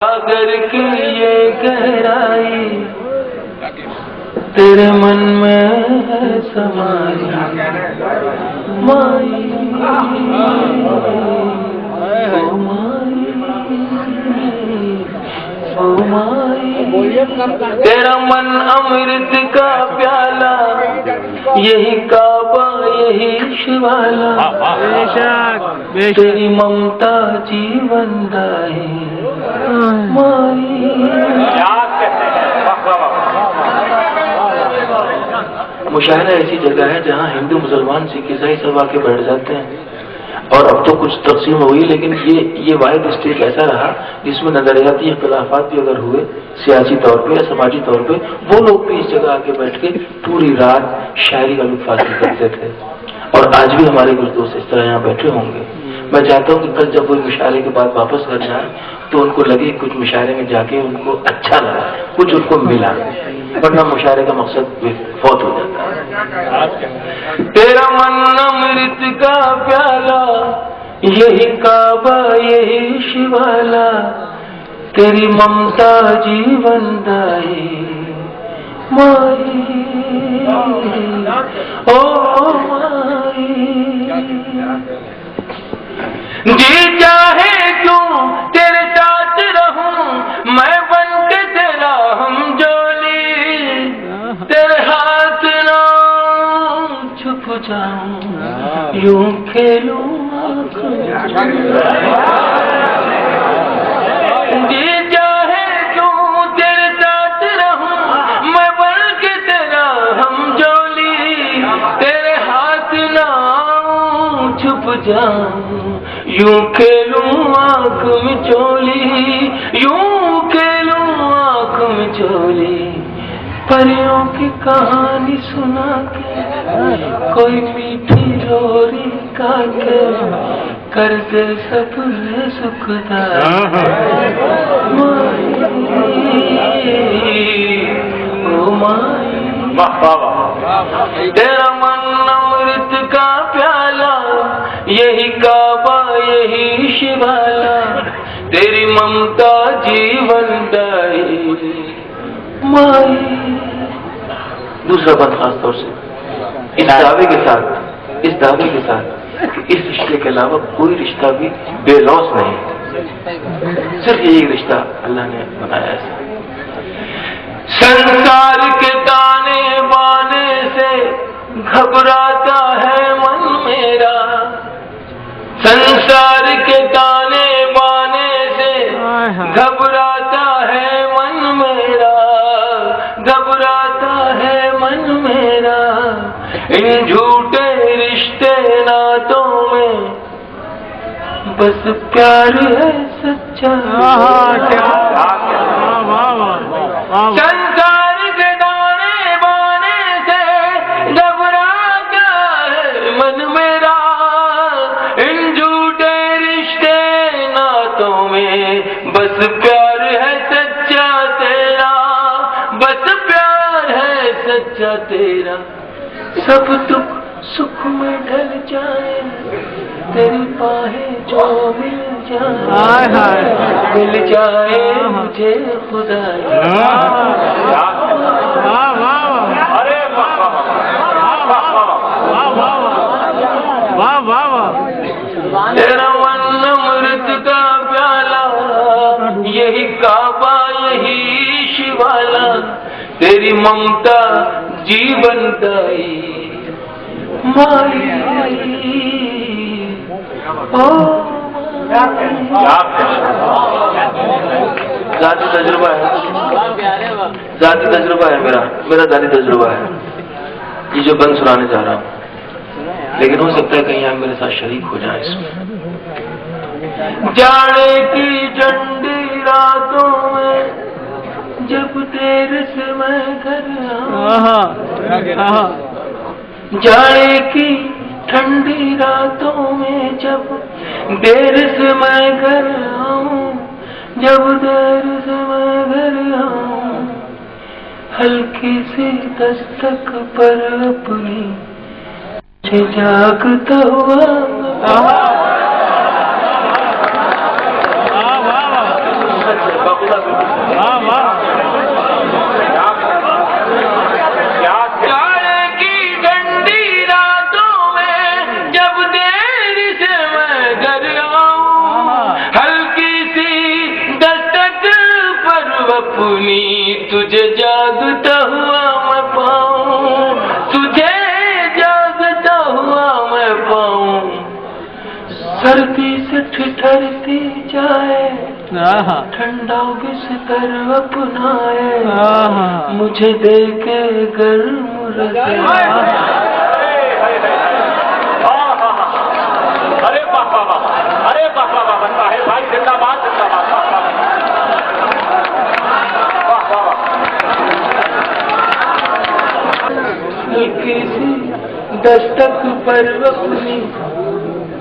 सागर की ये गहराई तेरे मन में है समाई माई, ओ माई, तेरा मन अमृत का प्याला, यही काबा यही शिवाला, तेरी ममता जीवन दाई माई। मुशाहिदा ऐसी जगह है जहाँ हिंदू मुसलमान सिख ईसाई सब आके बैठ जाते हैं। और अब तो कुछ तकसीम हुई, लेकिन ये वाहिद स्टेट ऐसा रहा जिसमें नजरियाती इख्तिलाफात भी अगर हुए सियासी तौर पे या समाजी तौर पे, वो लोग भी इस जगह आके बैठ के पूरी रात शायरी का लुत्फ हासिल करते थे। और आज भी हमारे कुछ दोस्त इस तरह यहाँ बैठे होंगे। मैं चाहता हूँ कि कल जब वो मुशायरे के बाद वापस घर जाए तो उनको लगे कुछ मुशायरे में जाके उनको अच्छा लगा, कुछ उनको मिला, वरना मुशायरे का मकसद फौत हो जाता है। तेरा मन अमृत का प्याला, यही काबा यही शिवाला, तेरी ममता जीवन दाई माई, ओ माई। जी चाहे क्यों तेरे साथ रहूं, मैं बन के तेरा हमजोली, तेरे हाथ ना छुप जाऊं, यूं खेलूं जी चाहे क्यों तेरे साथ रहूं, मैं बन के तेरा हमजोली, तेरे हाथ ना छुप जाऊं, यूं खेलूं आँख में चोली, यूं खेलूं आँख में चोली। परियों की कहानी सुना के, कोई मीठी लोरी गा के, कर दे सपने सुखदाई माई, ओ माई। तेरा मन अमृत का प्याला, यही काबा यही शिवाला, तेरी ममता जीवन दाई माई। दूसरा बात खास तौर से इस दावे के साथ कि इस रिश्ते के अलावा कोई रिश्ता भी बेलौस नहीं, सिर्फ यही रिश्ता अल्लाह ने बनाया है। संसार के ताने बाने से घबराता है मन मेरा, संसार के ताने बाने से घबराता है मन मेरा, घबराता है मन मेरा। इन झूठे रिश्ते नातों में बस प्यार है सच्चा, संसार के दाने बाने से घबराता है मन मेरा, इन झूठे रिश्ते नातों में बस प्यार है सच्चा तेरा, बस प्यार है सच्चा तेरा। सब दुख सुख में ढल जाए, तेरी बाहें जो मिल जाए मुझे खुदा। तेरा मन अमृत का प्याला, यही काबा यही शिवाला, तेरी ममता जीवन दाई माई, जाती तजुर्बा है, जाती तजुर्बा है, मेरा जाती तजुर्बा है ये जो बंद सुनाने जा रहा हूँ, लेकिन हो सकता है कहीं आप मेरे साथ शरीक हो जाए इसमें। जाने की ठंडी रातों में जब देर से मैं घर आऊं, जाने की ठंडी रातों में जब देर से मैं घर आऊं, जब देर से मैं घर आऊं, हल्की सी दस्तक पर अपनी मुझे जागता हुआ वाह वाह। जाड़े की ठंडी रातों में जब देर से मैं घर आऊं, हल्की सी दस्तक पर अपनी तुझे जागता हुआ मैं पाऊं, तुझे जागता हुआ मैं पाऊं। सर्दी से ठिठुरती जाए, ठंडा बिस्तर अपनाए, मुझे देके गर्म रज़ाई। अरे वाह वाह वाह, अरे वाह वाह वाह, बनता है भाई, जिंदाबाद जिंदाबाद, वाह वाह वाह। हल्की सी दस्तक पर अपनी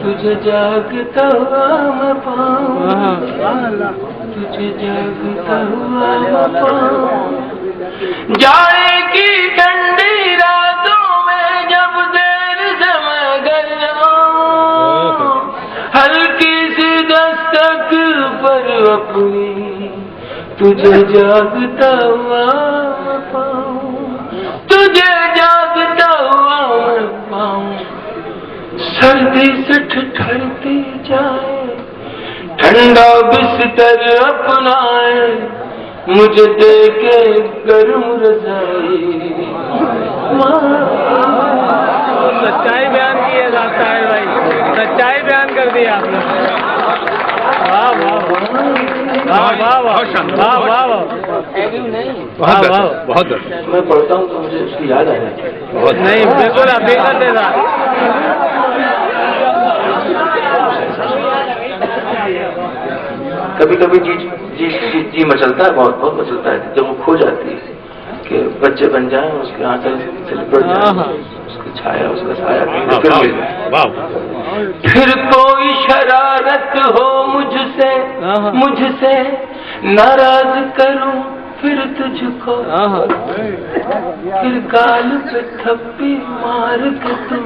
तुझे जागता हुआ मैं पाऊं, तुझे जागता हुआ मैं पाऊं। जाड़े की ठंडी रातों में जब देर से मैं घर आऊं, हल्की सी दस्तक पर अपनी तुझे जागता हुआ मैं पाऊं, तुझे जागता हुआ मैं पाऊं। सर्दी से ठिठुरती जाए, ठंडा बिस्तर अपनाए, मुझे देके गर्म रज़ाई। सच्चाई बयान की है साहिब भाई, सच्चाई बयान कर दी आपने। वाह वाह वाह वाह वाह वाह वाह वाह, बहुत मैं पढ़ता हूँ तो मुझे उसकी याद आ जाती है। बहुत नहीं, बिल्कुल आप बेहतर देना। कभी कभी जी जी जी, जी मचलता है, बहुत बहुत मचलता है जब वो खो जाती है कि बच्चे बन जाए, उसके आंचल से लिपट जाए, उसकी छाया, उसका साया फिर मिल जाए। फिर कोई शरारत हो मुझसे, मुझसे नाराज करूं फिर तुझको, फिर गाल पे थप्पी मार के तुम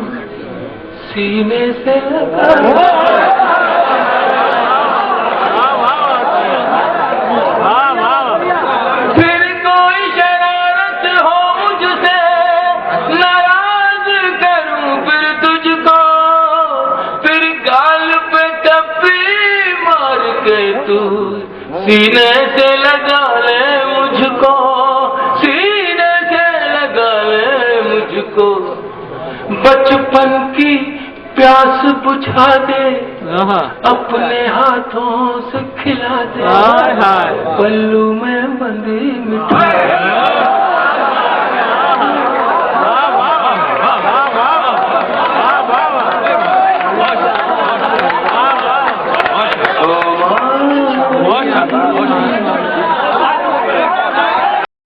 सीने से लगा। फिर कोई शरारत हो मुझसे नाराज करूं फिर तुझको, फिर गाल पे थप्पी मार के तू सीने से लगा ले मुझको, सीने से लगा ले मुझको। बचपन की प्यास बुझा दे, अपने हाथों से खिला दे, पल्लू में बंदी मिठाई।